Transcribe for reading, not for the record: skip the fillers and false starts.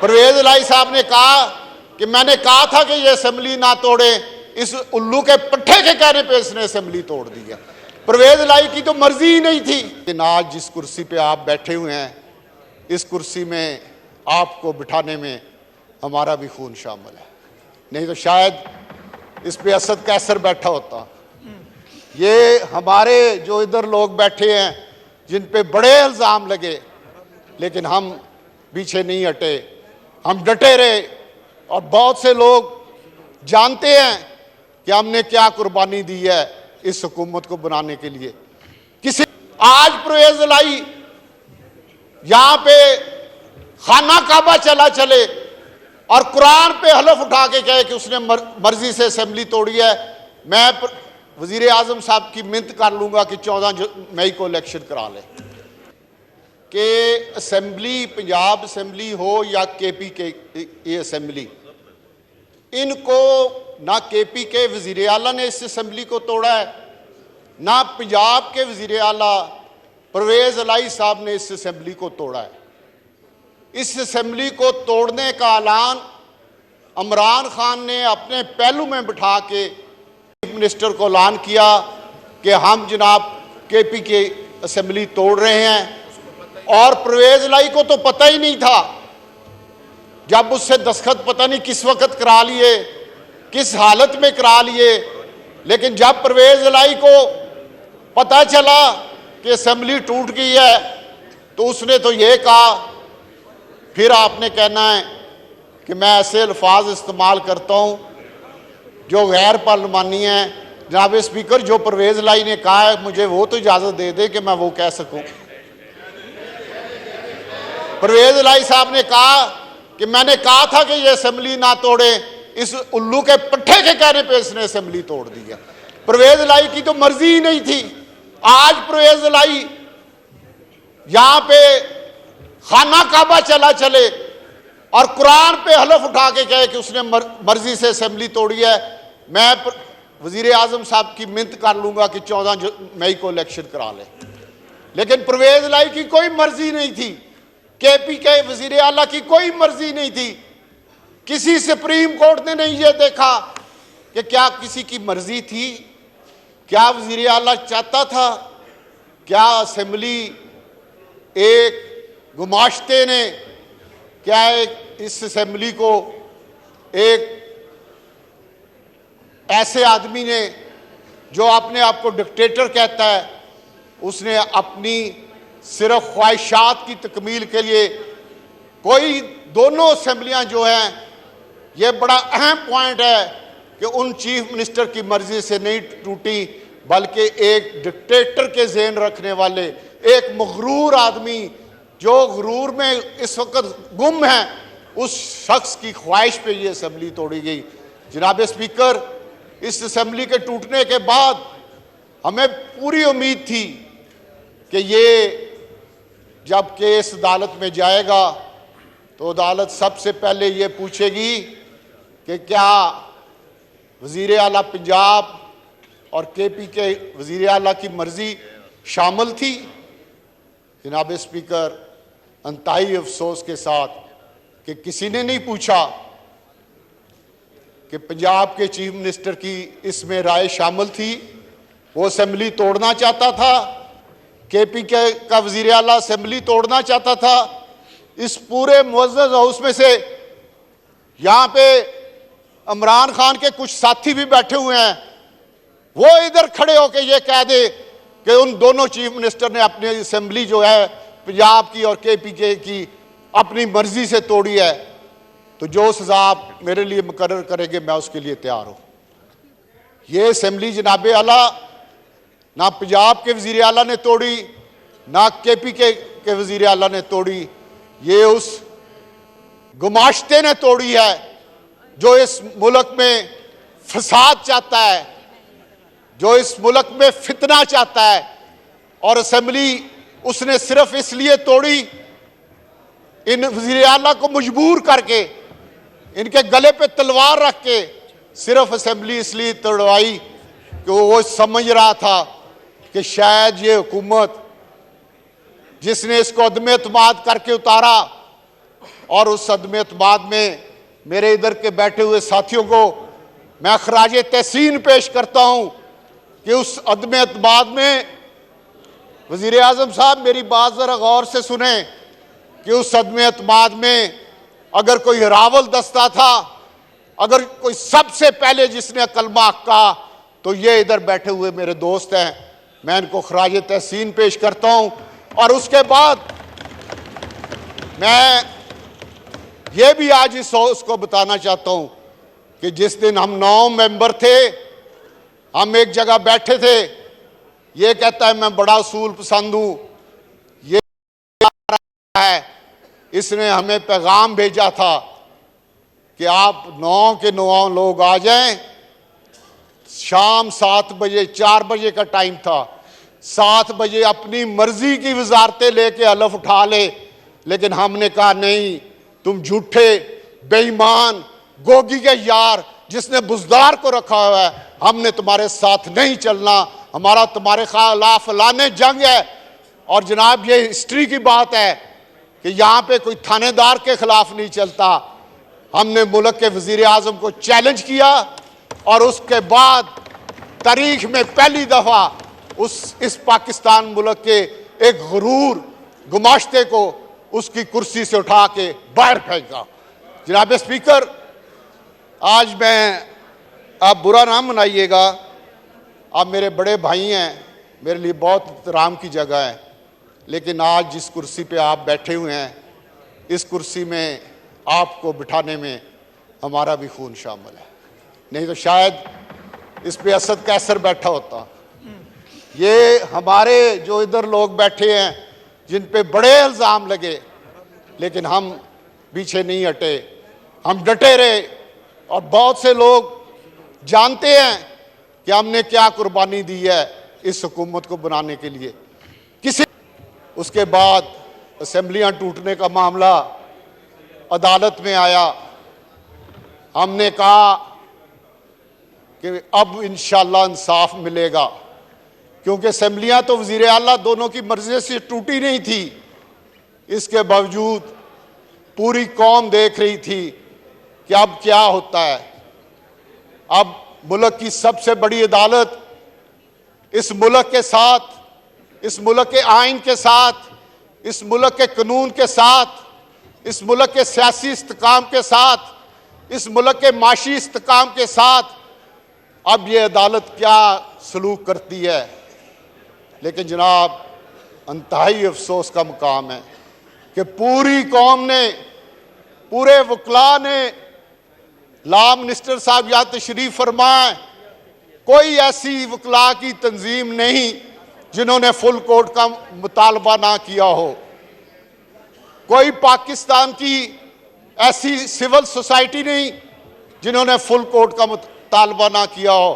परवेज इलाही साहब ने कहा कि मैंने कहा था कि ये असेंबली ना तोड़े, इस उल्लू के पट्टे के कहने पे इसने असेंबली तोड़ दी है। परवेज इलाही की तो मर्जी ही नहीं थी। लेकिन आज जिस कुर्सी पे आप बैठे हुए हैं, इस कुर्सी में आपको बिठाने में हमारा भी खून शामिल है, नहीं तो शायद इस पे असद कैसर बैठा होता। ये हमारे जो इधर लोग बैठे हैं जिन पे बड़े इल्ज़ाम लगे, लेकिन हम पीछे नहीं हटे, हम डटे रहे। और बहुत से लोग जानते हैं कि हमने क्या कुर्बानी दी है इस हुकूमत को बनाने के लिए। किसी आज परवेज इलाही यहां पे खाना काबा चले और कुरान पे हलफ उठा के कहे कि उसने मर्जी से असेंबली तोड़ी है। मैं वजीर आजम साहब की मिन्नत कर लूंगा कि 14 मई को इलेक्शन करा ले, कि असेंबली पंजाब असेंबली हो या केपी के ये असेंबली, इनको ना केपी के वजीर आला ने इस असेंबली को तोड़ा है, ना पंजाब के वजीर आला परवेज इलाही साहब ने इस असेंबली को तोड़ा है। इस असेंबली को तोड़ने का ऐलान इमरान खान ने अपने पहलू में बिठा के चीफ मिनिस्टर को ऐलान किया कि हम जनाब केपी के असेंबली तोड़ रहे हैं। और परवेज इलाही को तो पता ही नहीं था, जब उससे दस्तखत पता नहीं किस वक्त करा लिए, किस हालत में करा लिए। लेकिन जब परवेज इलाही को पता चला कि असेंबली टूट गई है, तो उसने तो ये कहा, फिर आपने कहना है कि मैं ऐसे अल्फाज इस्तेमाल करता हूं जो गैर पार्लिमानी हैं। जनाब स्पीकर, जो परवेज इलाही ने कहा है मुझे वो तो इजाज़त दे दे कि मैं वो कह सकूं। परवेज इलाही साहब ने कहा कि मैंने कहा था कि ये असेंबली ना तोड़े, इस उल्लू के पट्टे के कहने पे इसने असेंबली तोड़ दी है। परवेज इलाही की तो मर्जी ही नहीं थी। आज परवेज इलाही यहां पे खाना काबा चले और कुरान पे हलफ उठा के कहे कि उसने मर्जी से असेंबली तोड़ी है। मैं वजीर आजम साहब की मिन्नत कर लूंगा कि 14 मई को इलेक्शन करा ले, लेकिन परवेज इलाही की कोई मर्जी नहीं थी, केपी के वजीर आला की कोई मर्जी नहीं थी। किसी सुप्रीम कोर्ट ने नहीं ये देखा कि क्या किसी की मर्जी थी, क्या वजीर आला चाहता था, क्या असेंबली एक गुमाश्ते ने, क्या इस असेंबली को एक ऐसे आदमी ने जो अपने आप को डिक्टेटर कहता है, उसने अपनी सिर्फ ख्वाहिशात की तकमील के लिए कोई दोनों असेंबलियां जो हैं, ये बड़ा अहम पॉइंट है कि उन चीफ मिनिस्टर की मर्जी से नहीं टूटी, बल्कि एक डिक्टेटर के ज़हन रखने वाले एक मगरूर आदमी जो गुरूर में इस वक्त गुम है, उस शख्स की ख्वाहिश पे ये असेंबली तोड़ी गई। जनाब स्पीकर, इस असेंबली के टूटने के बाद हमें पूरी उम्मीद थी कि ये जब केस अदालत में जाएगा तो अदालत सबसे पहले ये पूछेगी कि क्या वजीर आला पंजाब और केपी के वजीर आला की मर्जी शामिल थी। जनाब स्पीकर, अंतहाई अफसोस के साथ कि किसी ने नहीं पूछा कि पंजाब के चीफ मिनिस्टर की इसमें राय शामिल थी। वो असेंबली तोड़ना चाहता था, केपी का वजीर आला असेंबली तोड़ना चाहता था। इस पूरे मुअज़्ज़ज़ हाउस में से यहाँ पे इमरान खान के कुछ साथी भी बैठे हुए हैं, वो इधर खड़े होकर ये कह दे कि उन दोनों चीफ मिनिस्टर ने अपनी असेंबली जो है पंजाब की और केपी की अपनी मर्जी से तोड़ी है, तो जो सजा आप मेरे लिए मुकर्रर करेंगे मैं उसके लिए तैयार हूँ। ये असेंबली जनाब आला ना पंजाब के वजीर आला ने तोड़ी, ना केपी के वजीर आला ने तोड़ी, ये उस गुमाश्ते ने तोड़ी है जो इस मुल्क में फसाद चाहता है, जो इस मुल्क में फितना चाहता है। और असेंबली उसने सिर्फ इसलिए तोड़ी, इन वजीर आला को मजबूर करके, इनके गले पे तलवार रख के सिर्फ असेंबली इसलिए तोड़वाई कि वो समझ रहा था कि शायद ये हुकूमत जिसने इसको अदम एतमाद करके उतारा, और उस अदम एतमाद में मेरे इधर के बैठे हुए साथियों को मैं खराज तहसीन पेश करता हूं कि उस अदम एतमाद में वज़ीर आज़म साहब मेरी बात ज़रा गौर से सुने कि उस अदम एतमाद में अगर कोई रावल दस्ता था, अगर कोई सबसे पहले जिसने कलमा कहा तो ये इधर बैठे हुए मेरे दोस्त हैं। मैं इनको खराज तहसीन पेश करता हूं। और उसके बाद मैं ये भी आज इस उसको बताना चाहता हूं कि जिस दिन हम 9 मेंबर थे, हम एक जगह बैठे थे, ये कहता है मैं बड़ा उसूल पसंद हूं, ये है, इसने हमें पैगाम भेजा था कि आप 9 के 9 लोग आ जाएं, शाम 7 बजे 4 बजे का टाइम था, 7 बजे अपनी मर्जी की वजारतें लेके हलफ उठा ले। लेकिन हमने कहा नहीं, तुम झूठे बेईमान गोगी के यार जिसने बुजदार को रखा हुआ है, हमने तुम्हारे साथ नहीं चलना, हमारा तुम्हारे खिलाफ लाने जंग है। और जनाब ये हिस्ट्री की बात है कि यहाँ पे कोई थानेदार के खिलाफ नहीं चलता। हमने मुल्क के वजीर आजम को चैलेंज किया और उसके बाद तारीख में पहली दफा इस पाकिस्तान मुल्क के एक गुरूर गुमाश्ते को उसकी कुर्सी से उठा के बाहर फेंका। जनाब स्पीकर, आज मैं, आप बुरा ना मनाइएगा, आप मेरे बड़े भाई हैं, मेरे लिए बहुत एहतराम की जगह है, लेकिन आज जिस कुर्सी पे आप बैठे हुए हैं, इस कुर्सी में आपको बिठाने में हमारा भी खून शामिल है। नहीं तो शायद इस पे असद कैसर बैठा होता। ये हमारे जो इधर लोग बैठे हैं जिन पे बड़े इल्ज़ाम लगे, लेकिन हम पीछे नहीं हटे, हम डटे रहे। और बहुत से लोग जानते हैं कि हमने क्या कुर्बानी दी है इस हुकूमत को बनाने के लिए। उसके बाद असेंबलियां टूटने का मामला अदालत में आया। हमने कहा कि अब इंशाअल्लाह इंसाफ मिलेगा, क्योंकि असेंबलियां तो वज़ीर आला दोनों की मर्जी से टूटी नहीं थी। इसके बावजूद पूरी कौम देख रही थी कि अब क्या होता है। अब मुल्क की सबसे बड़ी अदालत इस मुल्क के साथ, इस मुल्क के आइन के साथ, इस मुल्क के कानून के साथ, इस मुल्क के सियासी इस्तेकाम के साथ, इस मुल्क के माशी इस्तेकाम के साथ अब ये अदालत क्या सलूक करती है। लेकिन जनाब, इंतहाई अफसोस का मुकाम है कि पूरी कौम ने, पूरे वकला ने, लॉ मिनिस्टर साहब यहाँ तशरीफ फरमाए, कोई ऐसी वकला की तंजीम नहीं जिन्होंने फुल कोर्ट का मुतालबा ना किया हो। कोई पाकिस्तान की ऐसी सिविल सोसाइटी नहीं जिन्होंने फुल कोर्ट का मुतालबा ना किया हो।